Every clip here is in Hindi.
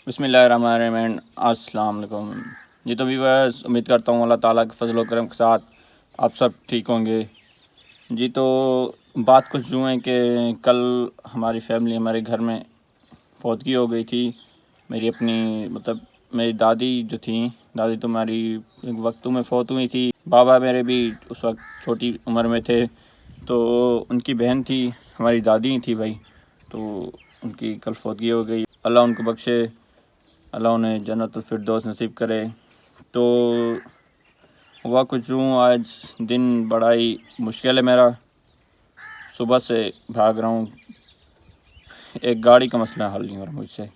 बिस्मिल्लाहिर्रहमानिर्रहीम। अस्सलाम वालेकुम। जी तो व्यूअर्स, उम्मीद करता हूँ अल्लाह ताला के फजल व करम के साथ आप सब ठीक होंगे। जी तो बात कुछ यूँ है कि कल हमारी फैमिली हमारे घर में फौतगी हो गई थी। मेरी अपनी मेरी दादी जो थी, दादी तो हमारी एक वक्त में फ़ौत हुई थी। बाबा मेरे भी उस वक्त छोटी उम्र में थे। तो उनकी बहन थी, हमारी दादी थी भाई, तो उनकी कल फौतगी हो गई। अल्लाह उनको बख्शे, अल्लाह उन्हें जन्नतुल फिरदौस नसीब करे। तो हुआ कुछ यूँ, आज दिन बड़ा ही मुश्किल है मेरा। सुबह से भाग रहा हूँ, एक गाड़ी का मसला हल नहीं हो रहा मुझसे।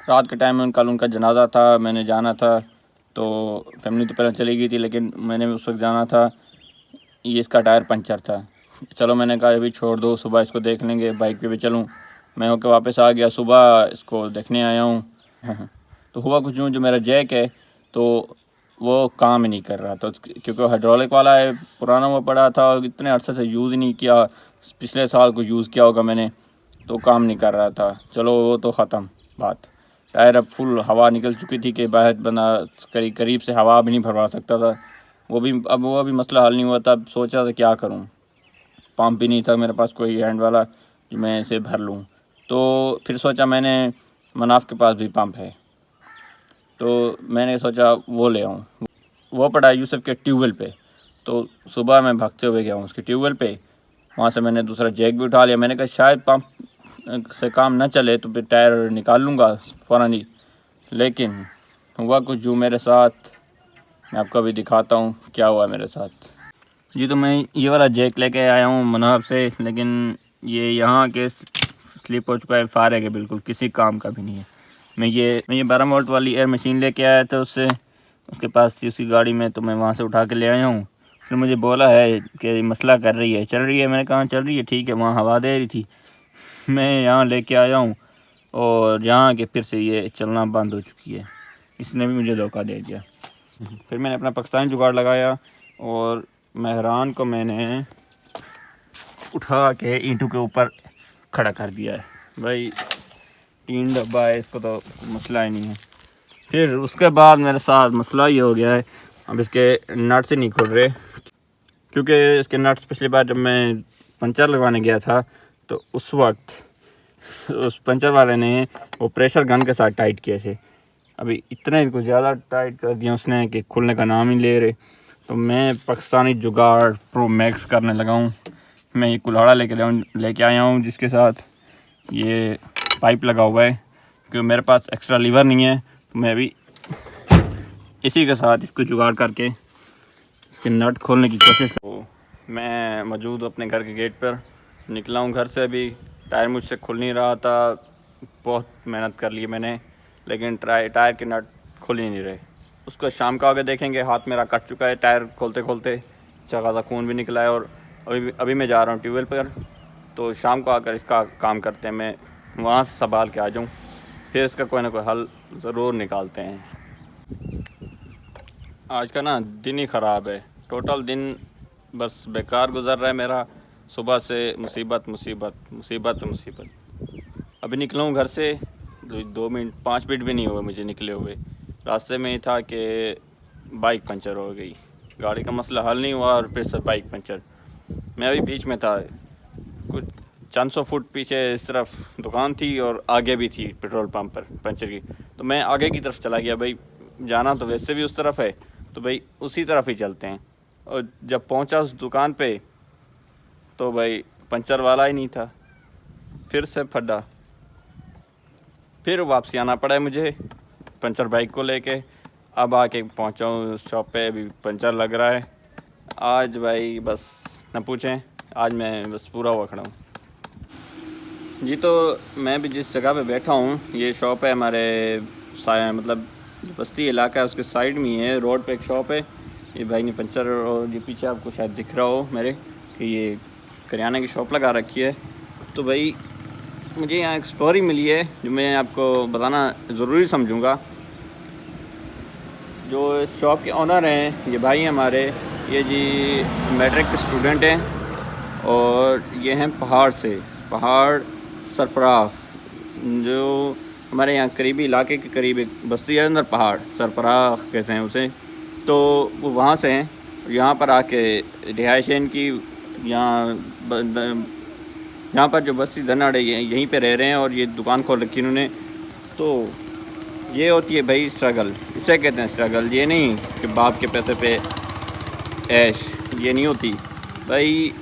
रात के टाइम में कल उनका जनाजा था, मैंने जाना था। तो फैमिली तो पहले चली गई थी, लेकिन मैंने उस वक्त जाना था। ये इसका टायर पंचर था। चलो मैंने कहा अभी छोड़ दो, सुबह इसको देख लेंगे, बाइक पे भी चलूँ। मैं होकर वापस आ गया, सुबह इसको देखने आया हूँ। तो हुआ कुछ यूँ, जो मेरा जैक है तो वो काम ही नहीं कर रहा था, क्योंकि हाइड्रोलिक वाला है, पुराना वो पड़ा था, इतने अरसे से यूज़ ही नहीं किया। पिछले साल को यूज़ किया होगा मैंने, तो काम नहीं कर रहा था। चलो वो तो ख़त्म बात। टायर अब फुल हवा निकल चुकी थी कि बाहर बंदा करीब से हवा भी नहीं भरवा सकता था। वो भी मसला हल नहीं हुआ था। अब सोचा था क्या करूं, पंप भी नहीं था मेरे पास कोई हैंड वाला जो मैं इसे भर लूं। तो फिर सोचा मैंने, मनाफ के पास भी पंप है, तो मैंने सोचा वो ले आऊँ। वो पड़ा है यूसुफ के ट्यूबवेल पे। तो सुबह मैं भागते हुए गया हूँ उसके ट्यूबवेल पे। वहाँ से मैंने दूसरा जैक भी उठा लिया। मैंने कहा शायद पंप से काम ना चले तो फिर टायर निकाल लूँगा फ़ौरन ही। लेकिन हुआ कुछ जो मेरे साथ, मैं आपको अभी दिखाता हूँ क्या हुआ मेरे साथ। जी तो मैं ये वाला जैक लेके आया हूँ मनाब से, लेकिन ये यहाँ के स्लिप हो चुका है, फारे के बिल्कुल किसी काम का भी नहीं है। मैं ये 12 वोल्ट वाली एयर मशीन लेके आया था उसके पास थी उसकी गाड़ी में, तो मैं वहाँ से उठा के ले आया हूँ। उसने मुझे बोला है कि मसला कर रही है, चल रही है। मैंने कहा चल रही है, ठीक है। वहाँ हवा दे रही थी, मैं यहाँ लेके आया हूँ और यहाँ के फिर से ये चलना बंद हो चुकी है। इसने भी मुझे धोखा दे दिया। फिर मैंने अपना पाकिस्तानी जुगाड़ लगाया और मेहरान को मैंने उठा के ईंटों के ऊपर खड़ा कर दिया है। भाई 3 डब्बा है, इसको तो मसला ही नहीं है। फिर उसके बाद मेरे साथ मसला ये हो गया है, अब इसके नट्स ही नहीं खुल रहे, क्योंकि इसके नट्स पिछली बार जब मैं पंचर लगवाने गया था तो उस वक्त उस पंचर वाले ने वो प्रेशर गन के साथ टाइट किए थे। अभी इतने कुछ ज़्यादा टाइट कर दिया उसने कि खुलने का नाम ही ले रहे। तो मैं पाकिस्तानी जुगाड़ प्रो मैक्स करने लगा हूँ। मैं ये कुल्हाड़ा लेके आया हूँ जिसके साथ ये पाइप लगा हुआ है, क्योंकि मेरे पास एक्स्ट्रा लीवर नहीं है। तो मैं अभी इसी के साथ इसको जुगाड़ करके इसके नट खोलने की कोशिश करूँ। मैं मौजूद अपने घर के गेट पर निकला हूँ घर से। अभी टायर मुझसे खुल नहीं रहा था, बहुत मेहनत कर ली मैंने, लेकिन टायर के नट खुल ही नहीं रहे। उसको शाम को आगे देखेंगे। हाथ मेरा कट चुका है टायर खोलते खोलते, अच्छा खासा खून भी निकला है। और अभी मैं जा रहा हूँ ट्यूबवेल पर, तो शाम को आकर इसका काम करते हैं। मैं वहाँ से संभाल के आ जाऊँ, फिर इसका कोई ना कोई हल ज़रूर निकालते हैं। आज का ना दिन ही ख़राब है, टोटल दिन बस बेकार गुज़र रहा है मेरा। सुबह से मुसीबत मुसीबत मुसीबत मुसीबत। अभी निकला हूँ घर से, 5 मिनट भी नहीं हुए मुझे निकले हुए। रास्ते में ही था कि बाइक पंचर हो गई। गाड़ी का मसला हल नहीं हुआ और फिर से बाइक पंचर। मैं अभी बीच में था, कुछ 400 फुट पीछे इस तरफ दुकान थी और आगे भी थी पेट्रोल पंप पर पंचर की। तो मैं आगे की तरफ चला गया, भाई जाना तो वैसे भी उस तरफ है, तो भाई उसी तरफ ही चलते हैं। और जब पहुंचा उस दुकान पे तो भाई पंचर वाला ही नहीं था। फिर से फटा, फिर वापसी आना पड़ा है मुझे पंचर बाइक को लेके। अब आके पहुंचा हूँ उस शॉप पे, अभी पंचर लग रहा है। आज भाई बस न पूछें, आज मैं बस पूरा हुआ खड़ा हूँ। जी तो मैं भी जिस जगह पे बैठा हूँ, ये शॉप है हमारे जो बस्ती इलाका है उसके साइड में ही है, रोड पे एक शॉप है। ये भाई ने पंचर, और ये पीछे आपको शायद दिख रहा हो मेरे कि ये करियाना की शॉप लगा रखी है। तो भाई मुझे यहाँ एक स्टोरी मिली है जो मैं आपको बताना ज़रूरी समझूँगा। जो इस शॉप के ऑनर हैं ये भाई हमारे, ये जी मैट्रिक के स्टूडेंट हैं और ये हैं पहाड़ सरफराज, जो हमारे यहाँ करीबी इलाके के करीब एक बस्ती है अंदर, पहाड़ सरपराह कहते हैं उसे, तो वो वहाँ से हैं। यहाँ पर आके रिहाइश है इनकी, यहाँ पर जो बस्ती धनाड़ है यहीं पे रह रहे हैं और ये दुकान खोल रखी इन्होंने। तो ये होती है भाई स्ट्रगल, इसे कहते हैं स्ट्रगल। ये नहीं कि बाप के पैसे पे ऐश, ये नहीं होती भाई।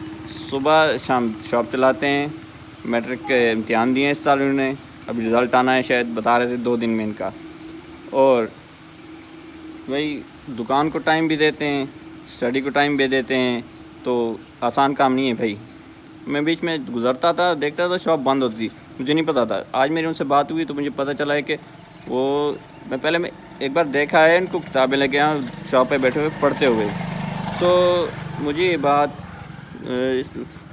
सुबह शाम शॉप चलाते हैं। मैट्रिक के इम्तिहान दिए इस साल उन्होंने, अभी रिज़ल्ट आना है शायद, बता रहे थे 2 दिन में इनका। और भाई दुकान को टाइम भी देते हैं, स्टडी को टाइम भी देते हैं, तो आसान काम नहीं है भाई। मैं बीच में गुज़रता था, देखता था शॉप बंद होती, मुझे नहीं पता था। आज मेरी उनसे बात हुई तो मुझे पता चला है कि वो मैं एक बार देखा है इनको किताबें लेके यहाँ शॉप पे बैठे हुए पढ़ते हुए। तो मुझे ये बात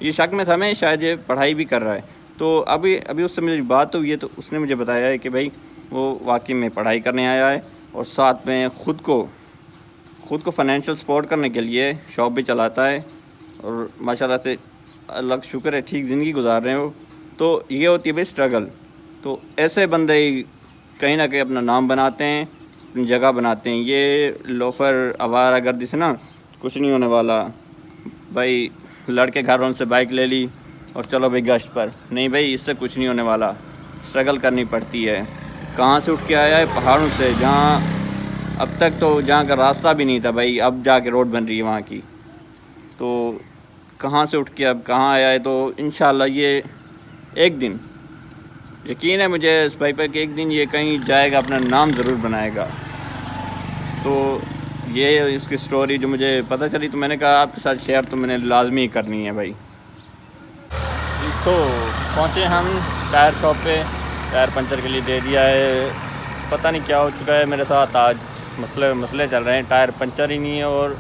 ये शक में था मैं, शायद ये पढ़ाई भी कर रहा है। तो अभी उससे मेरी बात हुई है तो उसने मुझे बताया है कि भाई वो वाकई में पढ़ाई करने आया है और साथ में ख़ुद को फाइनेंशियल सपोर्ट करने के लिए शॉप भी चलाता है। और माशाल्लाह से अल्लाह का शुक्र है ठीक ज़िंदगी गुजार रहे हो। तो ये होती है भाई स्ट्रगल। तो ऐसे बंदे कहीं ना कहीं अपना नाम बनाते हैं, अपनी जगह बनाते हैं। ये लोफर आवारागर्दी से ना कुछ नहीं होने वाला भाई। लड़के घर वालों से बाइक ले ली और चलो भाई गश्त पर, नहीं भाई इससे कुछ नहीं होने वाला। स्ट्रगल करनी पड़ती है। कहाँ से उठ के आया है? पहाड़ों से, जहाँ अब तक तो जहाँ का रास्ता भी नहीं था भाई, अब जाके रोड बन रही है वहाँ की। तो कहाँ से उठ के अब कहाँ आया है। तो इंशाल्लाह ये एक दिन, यकीन है मुझे इस भाई पर कि एक दिन ये कहीं जाएगा, अपना नाम ज़रूर बनाएगा। तो ये इसकी स्टोरी जो मुझे पता चली तो मैंने कहा आपके साथ शेयर तो मैंने लाजमी करनी है भाई। तो पहुँचे हम टायर शॉप पे, टायर पंचर के लिए दे दिया है। पता नहीं क्या हो चुका है मेरे साथ आज, मसले चल रहे हैं। टायर पंचर ही नहीं है और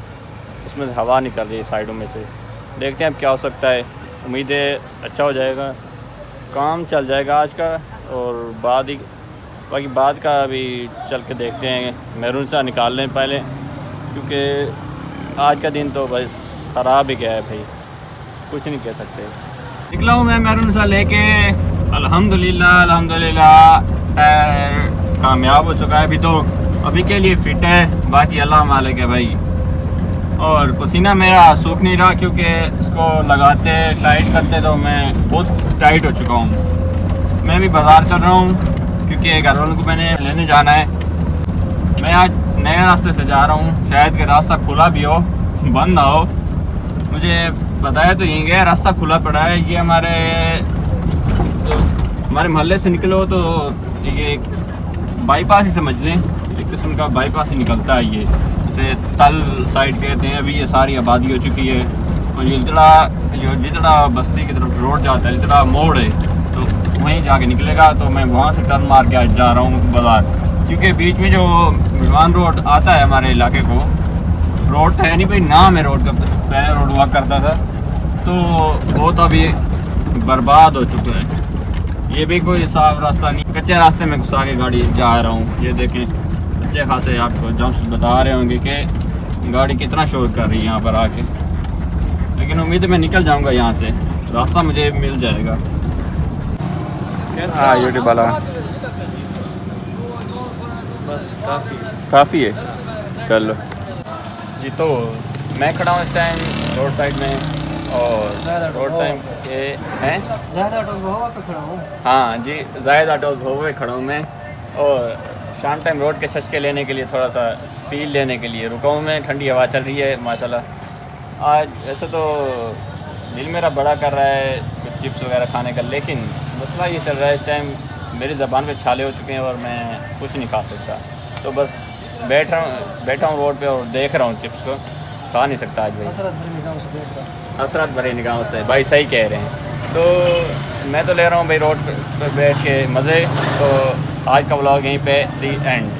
उसमें से हवा निकल रही है साइडों में से। देखते हैं अब क्या हो सकता है। उम्मीद है अच्छा हो जाएगा, काम चल जाएगा आज का। और बाकी बाद का अभी चल के देखते हैं। मैरून सा निकाल लें पहले, क्योंकि आज का दिन तो बस ख़राब ही गया है भाई, कुछ नहीं कह सकते। निकला हूँ मैं मैरून सा लेके। अल्हम्दुलिल्लाह टायर कामयाब हो चुका है अभी तो, अभी के लिए फ़िट है। बाकी अल्लाह मालिक है भाई। और पसीना मेरा सूख नहीं रहा क्योंकि इसको लगाते टाइट करते तो मैं बहुत टाइट हो चुका हूँ। मैं भी बाज़ार चल रहा हूँ क्योंकि घर वालों को मैंने लेने जाना है। मैं आज नए रास्ते से जा रहा हूँ, शायद कि रास्ता खुला भी हो, बंद ना हो। मुझे बताया तो यहीं गया, रास्ता खुला पड़ा है। ये हमारे मोहल्ले से निकलो तो ये बाईपास ही समझ लें, एक किस्म का बाईपास ही निकलता है। ये जैसे तल साइड कहते हैं। अभी ये सारी आबादी हो चुकी है और ये जितना बस्ती की तरफ रोड जाता है, जितना मोड़ है, तो वहीं जाके निकलेगा। तो मैं वहाँ से टर्न मार के आज जा रहा हूँ बाज़ार, क्योंकि बीच में जो मिलवान रोड आता है हमारे इलाके को, रोड है नहीं भाई, नाम है रोड का, पहले रोड हुआ करता था, तो वो तो अभी बर्बाद हो चुका है। ये भी कोई साफ रास्ता नहीं, कच्चे रास्ते में घुसा के गाड़ी जा रहा हूँ। ये देखें अच्छे खासे आपको जम्प्स बता रहे होंगे कि गाड़ी कितना शोर कर रही है यहाँ पर आके। लेकिन उम्मीद है मैं निकल जाऊँगा यहाँ से, रास्ता मुझे मिल जाएगा। हाँ यूट्यूब वाला बस काफ़ी है। चलो जी, तो मैं खड़ा हूँ इस टाइम रोड साइड में, और रोड टाइम के हैं हाँ जी, जायद ऑटो भोवे खड़ा हूँ मैं। और शाम टाइम रोड के सचके लेने के लिए, थोड़ा सा फील लेने के लिए रुका हूँ मैं। ठंडी हवा चल रही है माशाल्लाह। आज वैसे तो दिल मेरा बड़ा कर रहा है कुछ चिप्स वगैरह खाने का, लेकिन मसला ये चल रहा है इस टाइम मेरी ज़बान पे छाले हो चुके हैं और मैं कुछ नहीं खा सकता। तो बस बैठा हूँ रोड पे और देख रहा हूँ चिप्स को, खा नहीं सकता आज भाई। हसरत भरी निगाहों से भाई, सही कह रहे हैं। तो मैं तो ले रहा हूँ भाई रोड पर बैठ के मज़े। तो आज का व्लॉग यहीं पे दी एंड।